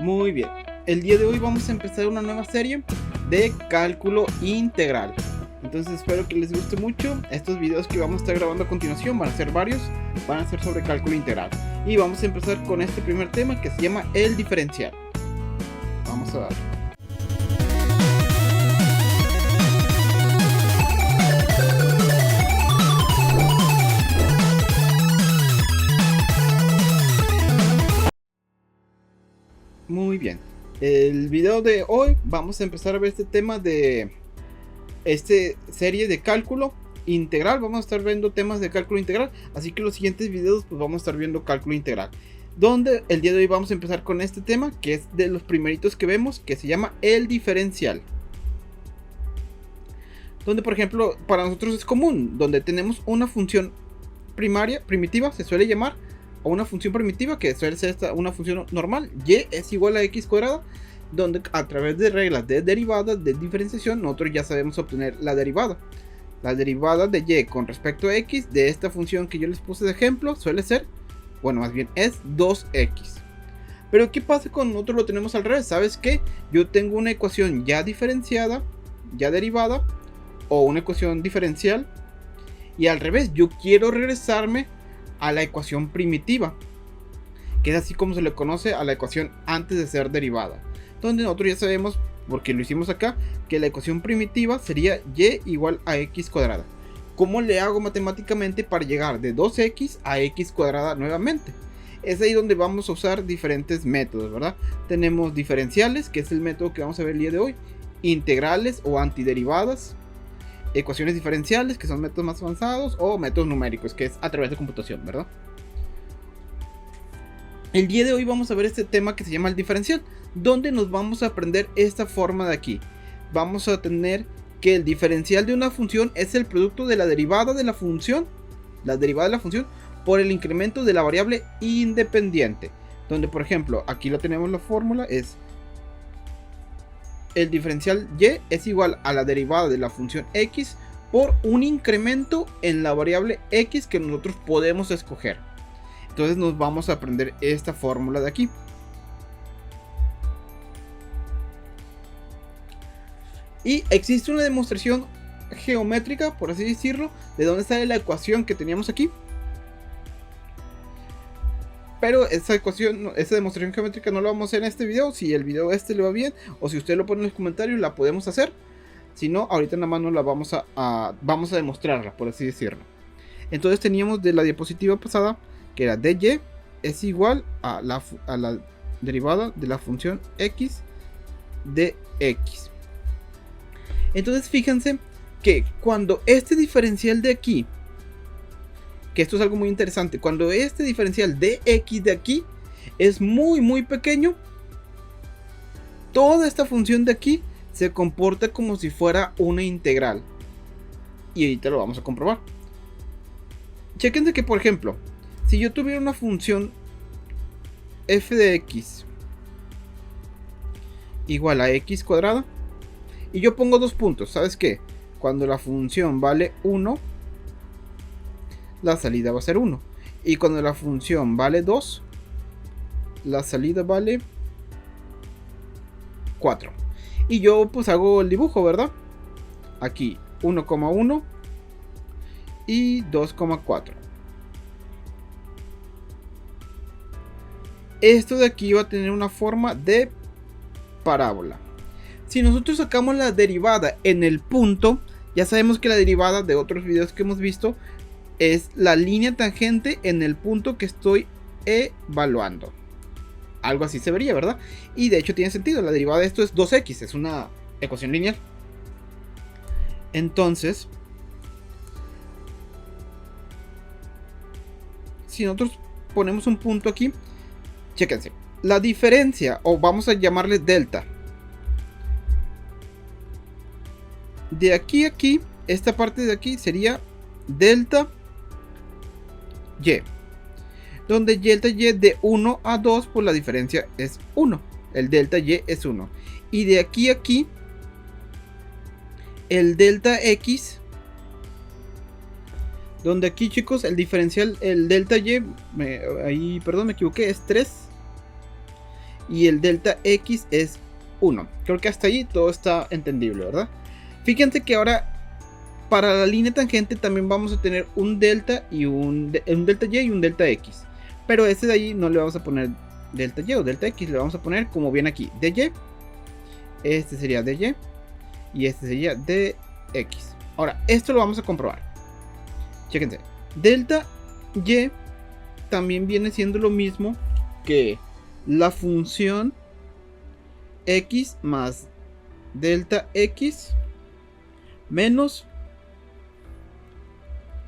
Muy bien, el día de hoy vamos a empezar una nueva serie de cálculo integral. Entonces espero que les guste mucho. Estos videos que vamos a estar grabando a continuación van a ser varios, van a ser sobre cálculo integral. Y vamos a empezar con este primer tema que se llama el diferencial. Vamos a dar. Muy bien, el video de hoy vamos a empezar a ver este tema de esta serie de cálculo integral. Vamos a estar viendo temas de cálculo integral, así que los siguientes videos pues vamos a estar viendo cálculo integral, donde el día de hoy vamos a empezar con este tema que es de los primeritos que vemos, que se llama el diferencial, donde por ejemplo para nosotros es común, donde tenemos una función primitiva, se suele llamar, o una función primitiva que suele ser una función normal, y es igual a x cuadrada, donde a través de reglas de derivadas de diferenciación nosotros ya sabemos obtener la derivada. La derivada de y con respecto a x de esta función que yo les puse de ejemplo suele ser, bueno, más bien es 2x. Pero ¿qué pasa cuando nosotros lo tenemos al revés? ¿Sabes qué? Yo tengo una ecuación ya diferenciada, ya derivada, o una ecuación diferencial, y al revés, yo quiero regresarme a la ecuación primitiva, que es así como se le conoce a la ecuación antes de ser derivada, donde nosotros ya sabemos, porque lo hicimos acá, que la ecuación primitiva sería y igual a x cuadrada. ¿Cómo le hago matemáticamente para llegar de 2x a x cuadrada nuevamente? Es ahí donde vamos a usar diferentes métodos, ¿verdad? Tenemos diferenciales, que es el método que vamos a ver el día de hoy, integrales o antiderivadas, ecuaciones diferenciales, que son métodos más avanzados, o métodos numéricos, que es a través de computación, ¿verdad? El día de hoy vamos a ver este tema que se llama el diferencial, donde nos vamos a aprender esta forma de aquí. Vamos a tener que el diferencial de una función es el producto de la derivada de la función, por el incremento de la variable independiente, donde por ejemplo, aquí lo tenemos, la fórmula es el diferencial y es igual a la derivada de la función x por un incremento en la variable x que nosotros podemos escoger. Entonces nos vamos a aprender esta fórmula de aquí. Y existe una demostración geométrica, por así decirlo, de dónde sale la ecuación que teníamos aquí. Pero esa demostración geométrica no la vamos a hacer en este video. Si el video le va bien, o si usted lo pone en los comentarios, la podemos hacer. Si no, ahorita nada más no la vamos a demostrarla, por así decirlo. Entonces teníamos de la diapositiva pasada que era dy es igual a la derivada de la función x de x. Entonces fíjense que cuando este diferencial de aquí, que esto es algo muy interesante, cuando este diferencial de x de aquí es muy pequeño, toda esta función de aquí se comporta como si fuera una integral. Y ahorita lo vamos a comprobar. Chequense que por ejemplo, si yo tuviera una función f de x igual a x cuadrada, y yo pongo dos puntos, ¿sabes qué? Cuando la función vale 1, la salida va a ser 1. Y cuando la función vale 2, la salida vale 4. Y yo pues hago el dibujo, ¿verdad? Aquí 1,1 y 2,4. Esto de aquí va a tener una forma de parábola. Si nosotros sacamos la derivada en el punto, ya sabemos que la derivada de otros videos que hemos visto es la línea tangente en el punto que estoy evaluando. Algo así se vería, ¿verdad? Y de hecho tiene sentido, la derivada de esto es 2x, es una ecuación lineal. Entonces, si nosotros ponemos un punto aquí, chéquense, la diferencia, o vamos a llamarle delta, de aquí a aquí, esta parte de aquí sería delta y, donde delta y de 1 a 2, pues la diferencia es 1, el delta y es 1, y de aquí a aquí el delta x, donde aquí, chicos, el diferencial, el delta y, ahí, perdón, me equivoqué, es 3, y el delta x es 1. Creo que hasta ahí todo está entendible, ¿verdad? Fíjense que ahora para la línea tangente también vamos a tener un delta y un delta y un delta x. Pero este de ahí no le vamos a poner delta y o delta x, le vamos a poner como viene aquí, dy. Este sería dy y este sería dx. Ahora, esto lo vamos a comprobar. Chéquense. Delta y también viene siendo lo mismo que la función x más delta x menos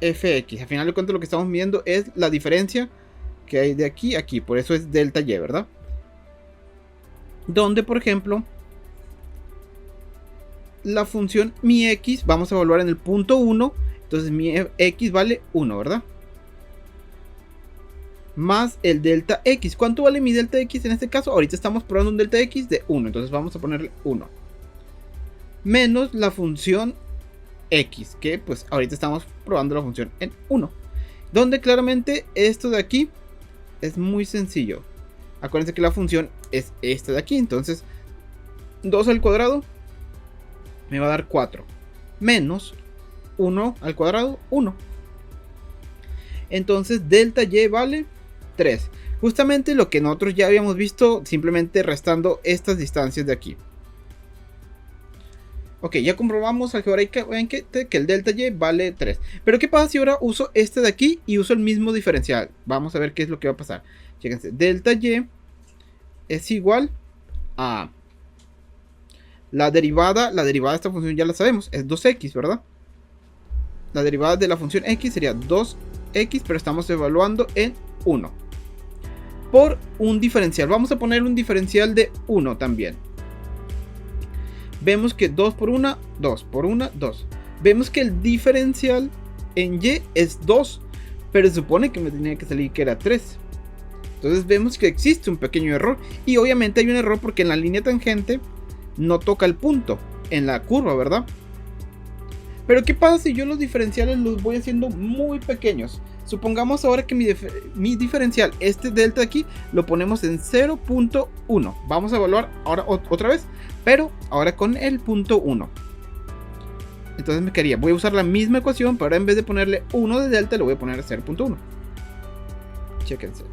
fx. Al final de cuentas lo que estamos midiendo es la diferencia que hay de aquí a aquí. Por eso es delta y, ¿verdad? Donde, por ejemplo, la función mi x vamos a evaluar en el punto 1. Entonces mi x vale 1, ¿verdad? Más el delta x. ¿Cuánto vale mi delta x en este caso? Ahorita estamos probando un delta x de 1. Entonces vamos a ponerle 1. Menos la función x, que pues ahorita estamos probando la función en 1. Donde claramente esto de aquí es muy sencillo. Acuérdense que la función es esta de aquí. Entonces 2 al cuadrado me va a dar 4. Menos 1 al cuadrado, 1. Entonces delta y vale 3. Justamente lo que nosotros ya habíamos visto, simplemente restando estas distancias de aquí. Ok, ya comprobamos algebraicamente que el delta y vale 3. Pero ¿qué pasa si ahora uso este de aquí y uso el mismo diferencial? Vamos a ver qué es lo que va a pasar. Fíjense, delta y es igual a la derivada de esta función ya la sabemos, es 2x, ¿verdad? La derivada de la función x sería 2x, pero estamos evaluando en 1. Por un diferencial, vamos a poner un diferencial de 1 también. Vemos que 2 por 1, 2 por 1, 2. Vemos que el diferencial en y es 2, pero se supone que me tenía que salir que era 3. Entonces vemos que existe un pequeño error. Y obviamente hay un error porque en la línea tangente no toca el punto en la curva, ¿verdad? Pero ¿qué pasa si yo los diferenciales los voy haciendo muy pequeños? Supongamos ahora que mi diferencial, este delta aquí, lo ponemos en 0.1. Vamos a evaluar ahora otra vez, pero ahora con el punto 1. Entonces me quedaría, voy a usar la misma ecuación, pero ahora en vez de ponerle 1 de delta, le voy a poner 0.1. Chéquense.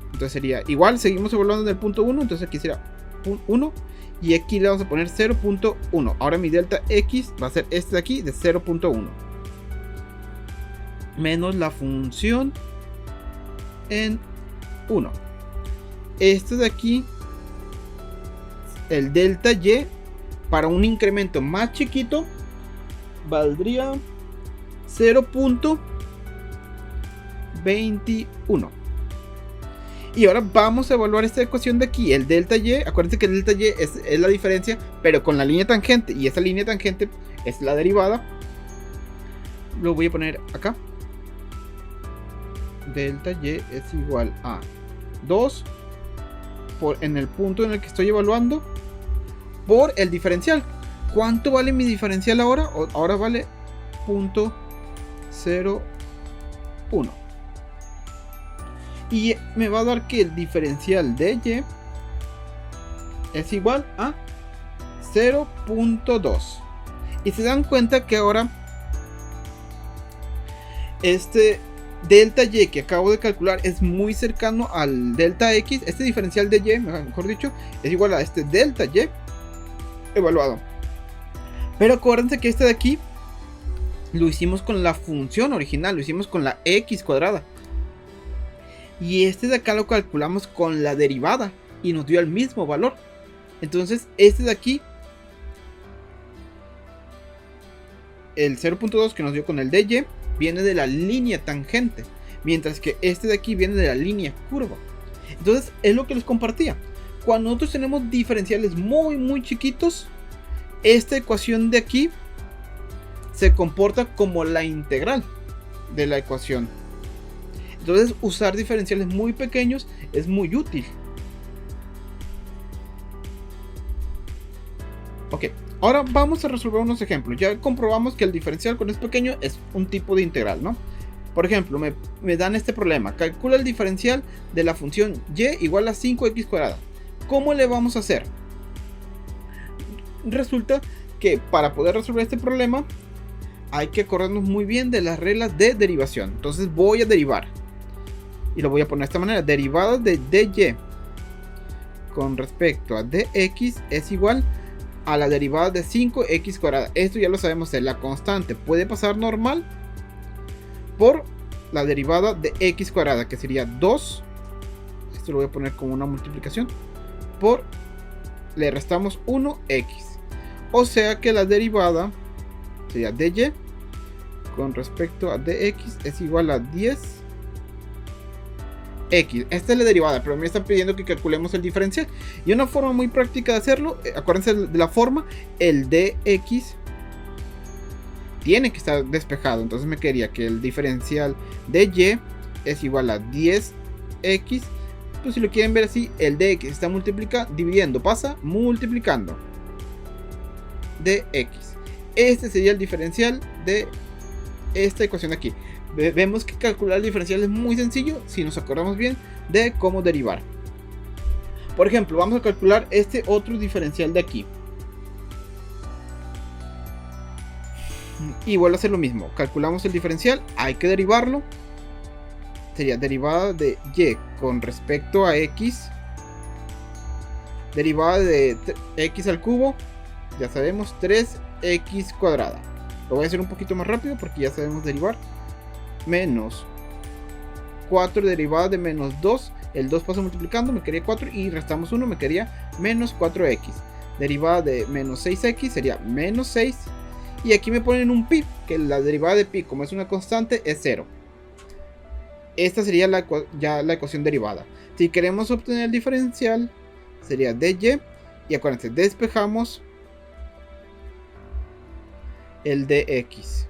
Entonces sería igual, seguimos evaluando en el punto 1, entonces aquí será 1. Y aquí le vamos a poner 0.1. Ahora mi delta x va a ser este de aquí de 0.1. Menos la función en 1. Este de aquí, el delta y, para un incremento más chiquito, valdría 0.21. Y ahora vamos a evaluar esta ecuación de aquí, el delta y. Acuérdense que el delta y es la diferencia, pero con la línea tangente. Y esta línea tangente es la derivada. Lo voy a poner acá. Delta y es igual a 2 en el punto en el que estoy evaluando por el diferencial. ¿Cuánto vale mi diferencial ahora? Ahora vale 0.01. Y me va a dar que el diferencial de y es igual a 0.2. Y se dan cuenta que ahora este delta y que acabo de calcular es muy cercano al delta x. Este diferencial de y, mejor dicho, es igual a este delta y evaluado. Pero acuérdense que este de aquí lo hicimos con la función original, lo hicimos con la x cuadrada. Y este de acá lo calculamos con la derivada y nos dio el mismo valor. Entonces este de aquí, el 0.2 que nos dio con el dy, viene de la línea tangente, mientras que este de aquí viene de la línea curva. Entonces es lo que les compartía. Cuando nosotros tenemos diferenciales muy chiquitos, esta ecuación de aquí se comporta como la integral de la ecuación. Entonces usar diferenciales muy pequeños es muy útil. Ok, ahora vamos a resolver unos ejemplos. Ya comprobamos que el diferencial cuando es pequeño es un tipo de integral, ¿no? Por ejemplo, me dan este problema. Calcula el diferencial de la función y igual a 5x cuadrada. ¿Cómo le vamos a hacer? Resulta que para poder resolver este problema hay que acordarnos muy bien de las reglas de derivación. Entonces voy a derivar y lo voy a poner de esta manera: derivada de dy con respecto a dx es igual a la derivada de 5x cuadrada. Esto ya lo sabemos, la constante puede pasar normal por la derivada de x cuadrada, que sería 2, esto lo voy a poner como una multiplicación, por, le restamos 1x, o sea que la derivada sería dy con respecto a dx es igual a 10x. Esta es la derivada, pero me están pidiendo que calculemos el diferencial, y una forma muy práctica de hacerlo, acuérdense de la forma, el dx tiene que estar despejado, entonces me quedaría que el diferencial de y es igual a 10x. Pues si lo quieren ver así, el dx está dividiendo, pasa multiplicando dx. Este sería el diferencial de esta ecuación de aquí. Vemos que calcular el diferencial es muy sencillo si nos acordamos bien de cómo derivar. Por ejemplo, vamos a calcular este otro diferencial de aquí. Y vuelvo a hacer lo mismo. Calculamos el diferencial, hay que derivarlo. Sería derivada de y con respecto a x. Derivada de x al cubo, ya sabemos, 3x cuadrada. Lo voy a hacer un poquito más rápido porque ya sabemos derivar. Menos 4 derivada de menos 2. El 2 pasa multiplicando, me quedaría 4. Y restamos 1, me quedaría menos 4x. Derivada de menos 6x sería menos 6. Y aquí me ponen un pi, que la derivada de pi, como es una constante, es 0. Esta sería ya la ecuación derivada. Si queremos obtener el diferencial, sería dy. Y acuérdense, despejamos el dx.